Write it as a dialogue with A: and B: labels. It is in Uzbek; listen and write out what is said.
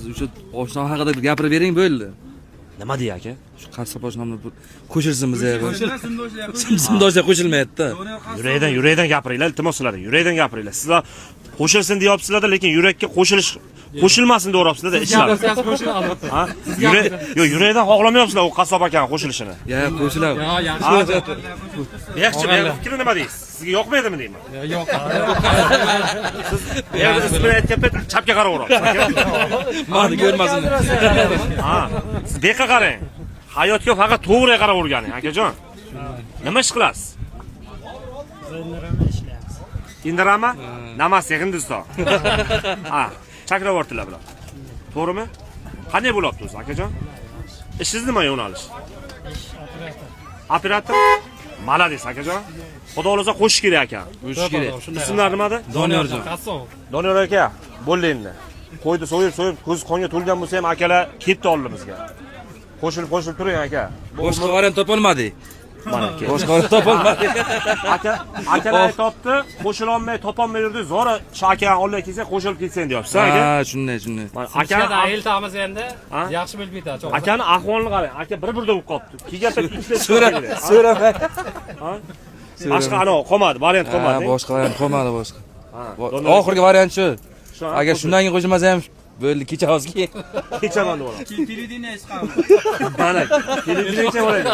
A: siz o'sha oshnom haqida bir gapirib bering bo'ldi.
B: Nima deya aka?
A: Shu qassob oshnomni qo'shilsin bizga. Sindoshlar qo'shilmayapti.
B: Yurakdan gapiringlar, iltimos qilaman. Yurakdan gapiringlar. Sizlar qo'shilsin deyapsizlar-da, lekin yurakka qo'shilmasin deyapsizlar-da, ishlar. Ha? Yurakdan xohlamayapsizlar u qassob akaning qo'shilishini.
A: Qo'shiladi.
B: Yaxshi. Men fikri nima deysiz? Sizga yoqmaydimi deyman?
C: Yo'q.
B: Siz yerda ismini aytgan payt chapga qarab o'rasiz.
A: Mani ko'rmasin.
B: Ha, siz beqqa qarang. Hayotga faqat to'g'riga qarab o'rganing, akajon. Nima ish qilasiz? Indirama? Namaste, Hindiston. Ha, chakravortilar bilan. To'g'rimi? Qanday bo'lyapti o'zi, akajon? Ishingiz nima yo'nalish? Operator. Malades, akajon. Xudo xolasa qo'shish kerak ekan.
A: Qo'shish kerak.
B: Ismlar nimada?
A: Doniyorjon.
B: Doniyor aka, bo'ldi endi. Qo'ydi so'yib, ko'z qonga to'lgan bo'lsa ham akalar ketdi oldimizga. Qo'shilib turing aka.
A: Boshqa variant topolmadik.
B: Mana aka.
A: Boshqa variant topolmadik.
B: Akalar topdi, qo'shila olmay, topolmay yurdi. Zora shu akani olib kelsa, qo'shilib ketsin deyapsiz, aka.
A: Ha, shunday.
C: Akani ayiltamiz endi. Yaxshi bilib ketadi.
B: Akani ahvolini qarang. Aka bir-birda bo'lib qolibdi. Kelganda
A: So'ramay.
B: Ha? Boshqa ana qolmadi, variant qolmadi.
A: Boshqa variant qolmadi boshqa. Oxirgi variant shu. Agar shundan keyin qo'shilmasa ham bo'ldi, kechamiz.
B: Kechaman deb olaman.
D: Televideniye chiqamiz.
B: Mana, televideniye bo'ladi.